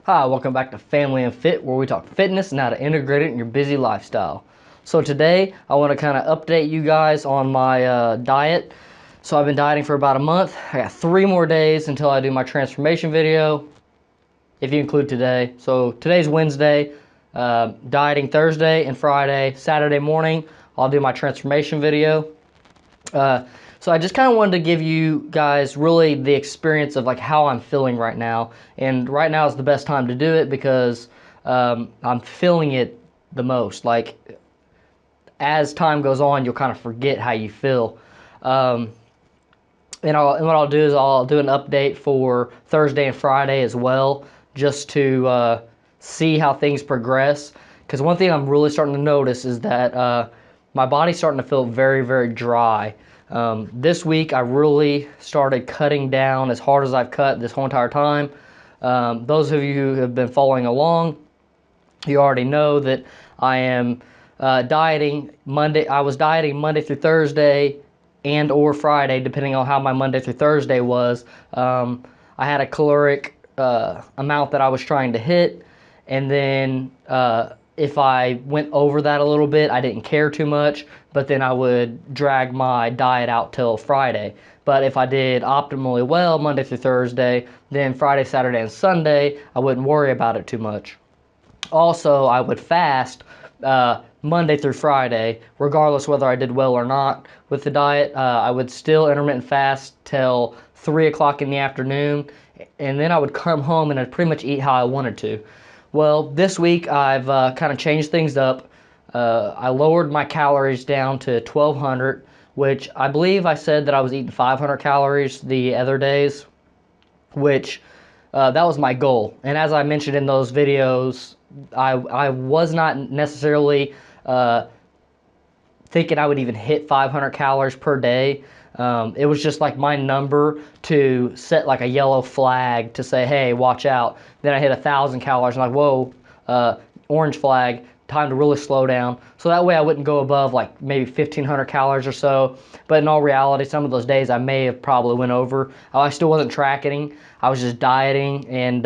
Hi, welcome back to Family and Fit, where we talk fitness and how to integrate it in your busy lifestyle. So today, I want to kind of update you guys on my diet. So I've been dieting for about a month. I got 3 more days until I do my transformation video, if you include today. So today's Wednesday, dieting Thursday and Friday. Saturday morning, I'll do my transformation video. So I just kind of wanted to give you guys really the experience of like how I'm feeling right now. And right now is the best time to do it because I'm feeling it the most. Like as time goes on, you'll kind of forget how you feel. And what I'll do is I'll do an update for Thursday and Friday as well, just to see how things progress. Because one thing I'm really starting to notice is that my body's starting to feel very, very dry. This week I really started cutting down as hard as I've cut this whole entire time. Those of you who have been following along, you already know that I am dieting Monday. I was dieting Monday through Thursday and or Friday, depending on how my Monday through Thursday was. I had a caloric amount that I was trying to hit, and then if I went over that a little bit, I didn't care too much, but then I would drag my diet out till Friday. But if I did optimally well Monday through Thursday, then Friday, Saturday, and Sunday, I wouldn't worry about it too much. Also, I would fast Monday through Friday, regardless whether I did well or not with the diet. I would still intermittent fast till 3 o'clock in the afternoon, and then I would come home and I'd pretty much eat how I wanted to. Well, this week I've kind of changed things up. I lowered my calories down to 1,200, which I believe I said that I was eating 500 calories the other days, which that was my goal. And as I mentioned in those videos, I was not necessarily thinking I would even hit 500 calories per day. It was just like my number to set like a yellow flag to say, hey, watch out. Then I hit 1,000 calories and like, whoa, orange flag, time to really slow down. So that way I wouldn't go above like maybe 1,500 calories or so. But in all reality, some of those days I may have probably went over. I still wasn't tracking. I was just dieting and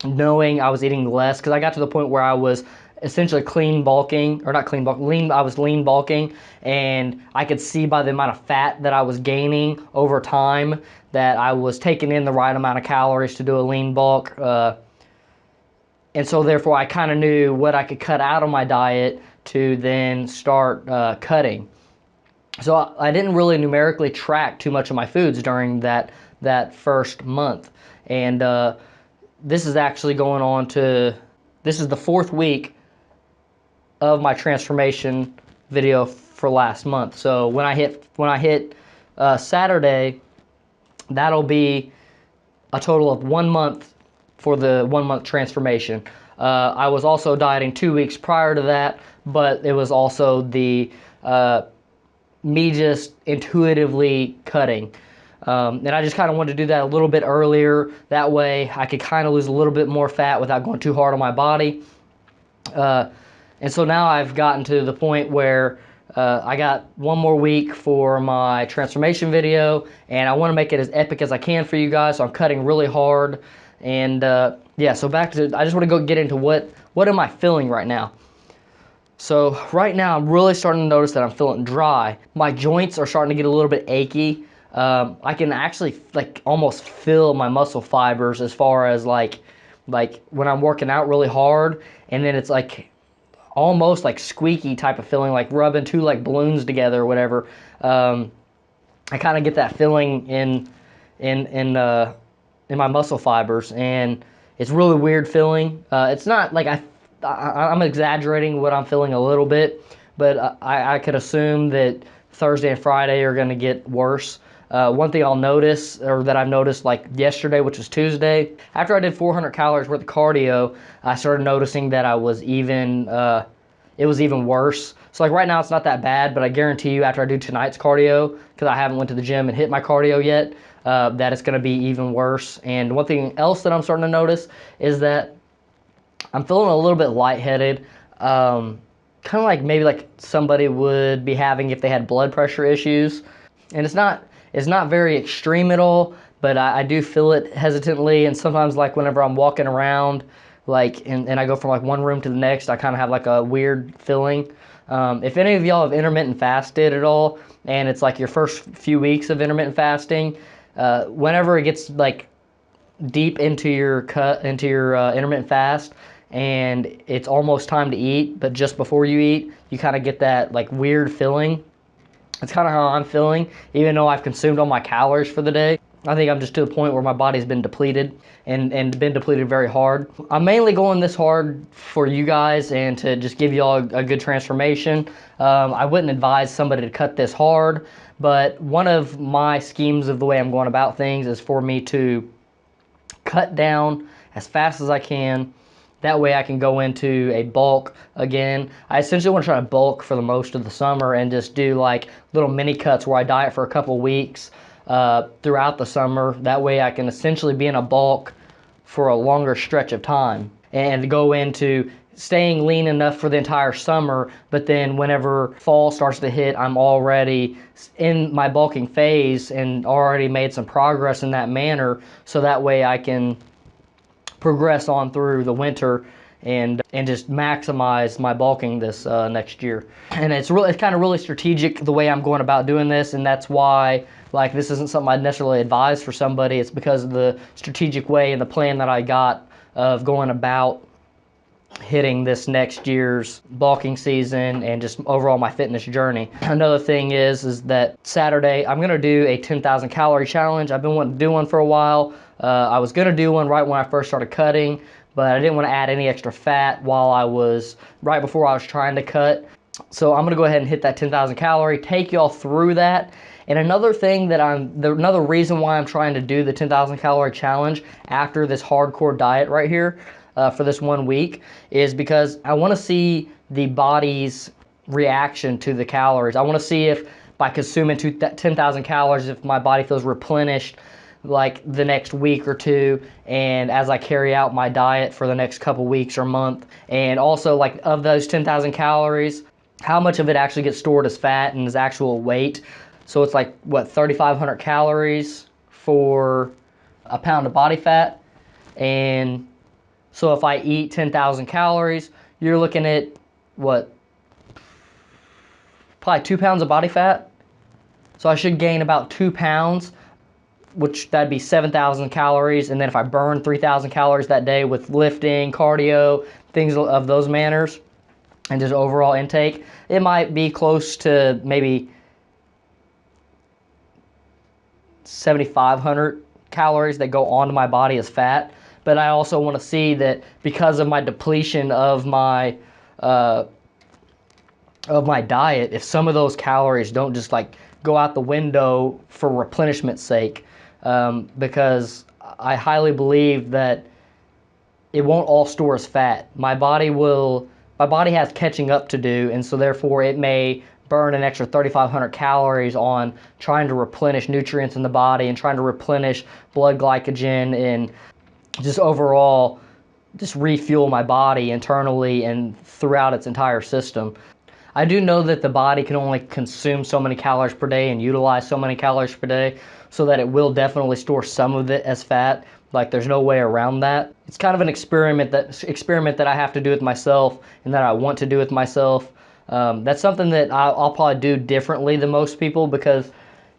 knowing I was eating less, because I got to the point where I was essentially clean bulking, or not clean bulking, lean. I was lean bulking, and I could see by the amount of fat that I was gaining over time that I was taking in the right amount of calories to do a lean bulk. And so therefore I kind of knew what I could cut out of my diet to then start cutting. So I didn't really numerically track too much of my foods during that first month. And this is actually going on to, this is the 4th week of my transformation video for last month. So when I hit Saturday, that'll be a total of 1 month for the 1 month transformation. I was also dieting 2 weeks prior to that, but it was also the me just intuitively cutting. And I just kind of wanted to do that a little bit earlier. That way I could kind of lose a little bit more fat without going too hard on my body. And so now I've gotten to the point where I got 1 more week for my transformation video, and I want to make it as epic as I can for you guys. So I'm cutting really hard. And yeah, so back to, I just want to go get into what am I feeling right now. So right now I'm really starting to notice that I'm feeling dry. My joints are starting to get a little bit achy. I can actually like almost feel my muscle fibers as far as like when I'm working out really hard, and then it's like almost like squeaky type of feeling, like rubbing 2 like balloons together or whatever. I kind of get that feeling in my muscle fibers, and it's really weird feeling. It's not like I'm exaggerating what I'm feeling a little bit, but I could assume that Thursday and Friday are going to get worse. One thing I'll notice, or that I've noticed like yesterday, which was Tuesday, after I did 400 calories worth of cardio, I started noticing that I was even, it was even worse. So like right now it's not that bad, but I guarantee you after I do tonight's cardio, because I haven't went to the gym and hit my cardio yet, that it's going to be even worse. And one thing else that I'm starting to notice is that I'm feeling a little bit lightheaded, kind of like maybe like somebody would be having if they had blood pressure issues. And it's not very extreme at all, but I do feel it hesitantly, and sometimes like whenever I'm walking around, like and I go from like one room to the next, I kind of have like a weird feeling. If any of y'all have intermittent fasted at all, and it's like your first few weeks of intermittent fasting, whenever it gets like deep into your intermittent fast, and it's almost time to eat, but just before you eat, you kind of get that like weird feeling. It's kind of how I'm feeling, even though I've consumed all my calories for the day. I think I'm just to the point where my body's been depleted and been depleted very hard. I'm mainly going this hard for you guys and to just give y'all a good transformation. I wouldn't advise somebody to cut this hard, but one of my schemes of the way I'm going about things is for me to cut down as fast as I can. That way I can go into a bulk again. I essentially want to try to bulk for the most of the summer and just do like little mini cuts where I diet for a couple weeks throughout the summer. That way I can essentially be in a bulk for a longer stretch of time and go into staying lean enough for the entire summer, but then whenever fall starts to hit, I'm already in my bulking phase and already made some progress in that manner, so that way I can progress on through the winter and just maximize my bulking this next year. And it's kind of really strategic the way I'm going about doing this, and that's why like this isn't something I'd necessarily advise for somebody. It's because of the strategic way and the plan that I got of going about hitting this next year's bulking season and just overall my fitness journey. Another thing is that Saturday I'm gonna do a 10,000 calorie challenge. I've been wanting to do one for a while. I was gonna do one right when I first started cutting, but I didn't want to add any extra fat right before I was trying to cut. So I'm gonna go ahead and hit that 10,000 calorie, take y'all through that. And another thing another reason why I'm trying to do the 10,000 calorie challenge after this hardcore diet right here for this 1 week is because I want to see the body's reaction to the calories. I want to see if by consuming 10,000 calories, if my body feels replenished like the next week or two, and as I carry out my diet for the next couple weeks or month. And also like of those 10,000 calories, how much of it actually gets stored as fat and as actual weight. So it's like what, 3,500 calories for a pound of body fat. And so if I eat 10,000 calories, you're looking at what, probably 2 pounds of body fat. So I should gain about 2 pounds, which that'd be 7,000 calories. And then if I burn 3,000 calories that day with lifting, cardio, things of those manners, and just overall intake, it might be close to maybe 7,500 calories that go onto my body as fat. But I also want to see that because of my depletion of my diet, if some of those calories don't just like go out the window for replenishment's sake, because I highly believe that it won't all store as fat. My body has catching up to do, and so therefore it may burn an extra 3,500 calories on trying to replenish nutrients in the body and trying to replenish blood glycogen and just overall just refuel my body internally and throughout its entire system. I do know that the body can only consume so many calories per day and utilize so many calories per day, so that it will definitely store some of it as fat. Like there's no way around that. It's kind of an experiment that I have to do with myself and that I want to do with myself. That's something that I'll probably do differently than most people, because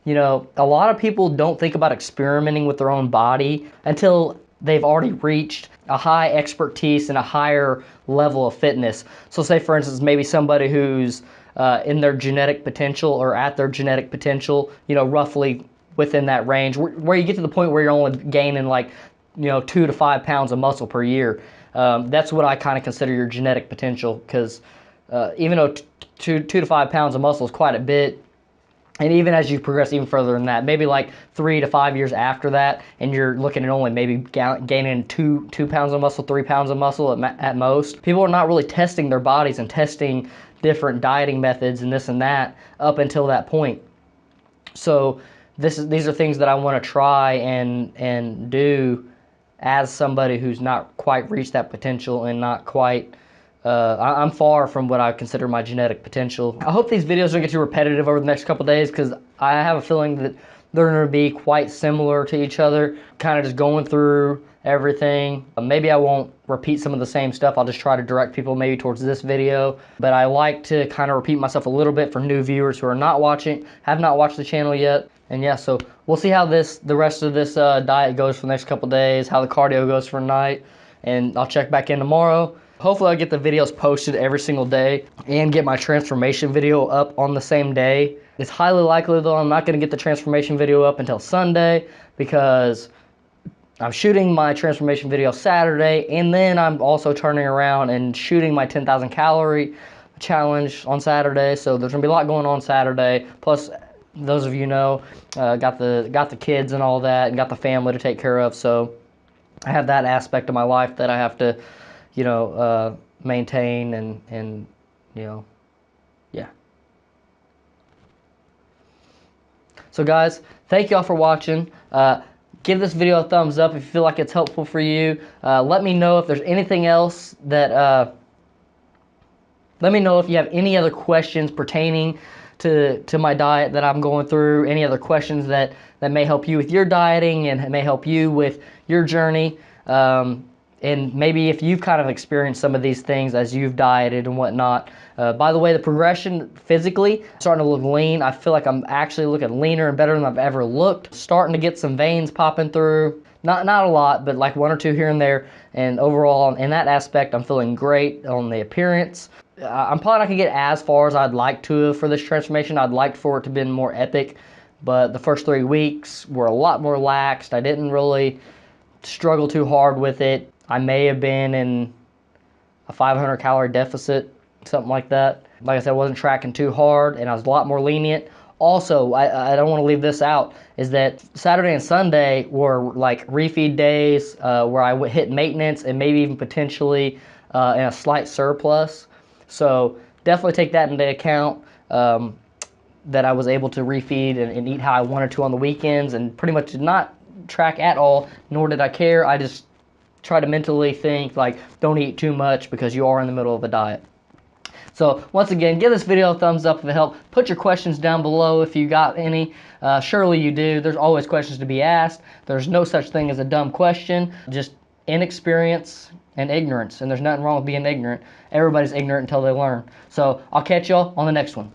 you know, a lot of people don't think about experimenting with their own body until they've already reached a high expertise and a higher level of fitness. So say for instance, maybe somebody who's in their genetic potential or at their genetic potential, you know, roughly within that range, where you get to the point where you're only gaining like, you know, 2 to 5 pounds of muscle per year. That's what I kind of consider your genetic potential, because even though 2 to 5 pounds of muscle is quite a bit, and even as you progress even further than that, maybe like 3 to 5 years after that, and you're looking at only maybe gaining 2 pounds of muscle, 3 pounds of muscle at most, people are not really testing their bodies and testing different dieting methods and this and that up until that point. So these are things that I want to try and do as somebody who's not quite reached that potential and not quite. I'm far from what I consider my genetic potential. I hope these videos don't get too repetitive over the next couple days, because I have a feeling that they're going to be quite similar to each other, kind of just going through everything. Maybe I won't repeat some of the same stuff. I'll just try to direct people maybe towards this video. But I like to kind of repeat myself a little bit for new viewers who are not watching, have not watched the channel yet. And yeah, so we'll see how the rest of this diet goes for the next couple days, how the cardio goes for tonight, and I'll check back in tomorrow. Hopefully I'll get the videos posted every single day and get my transformation video up on the same day. It's highly likely though I'm not going to get the transformation video up until Sunday because I'm shooting my transformation video Saturday, and then I'm also turning around and shooting my 10,000 calorie challenge on Saturday. So there's going to be a lot going on Saturday. Plus, those of you know, got the kids and all that, and got the family to take care of. So I have that aspect of my life that I have to, you know, maintain and you know, yeah. So guys, thank you all for watching. Give this video a thumbs up if you feel like it's helpful for you. Let me know if there's anything else that, let me know if you have any other questions pertaining to my diet that I'm going through, any other questions that may help you with your dieting and may help you with your journey. And maybe if you've kind of experienced some of these things as you've dieted and whatnot. By the way, the progression physically, starting to look lean. I feel like I'm actually looking leaner and better than I've ever looked. Starting to get some veins popping through. Not a lot, but like 1 or 2 here and there. And overall, in that aspect, I'm feeling great on the appearance. I'm probably not going to get as far as I'd like to for this transformation. I'd like for it to have been more epic. But the first 3 weeks were a lot more laxed. I didn't really struggle too hard with it. I may have been in a 500 calorie deficit, something like that. Like I said, I wasn't tracking too hard, and I was a lot more lenient. Also, I don't want to leave this out, is that Saturday and Sunday were like refeed days where I would hit maintenance and maybe even potentially in a slight surplus. So definitely take that into account, that I was able to refeed and eat how I wanted to on the weekends, and pretty much did not track at all, nor did I care. I just try to mentally think like, don't eat too much because you are in the middle of a diet. So once again, give this video a thumbs up if it helped. Put your questions down below if you got any. Surely you do. There's always questions to be asked. There's no such thing as a dumb question, just inexperience and ignorance. And there's nothing wrong with being ignorant. Everybody's ignorant until they learn. So I'll catch y'all on the next one.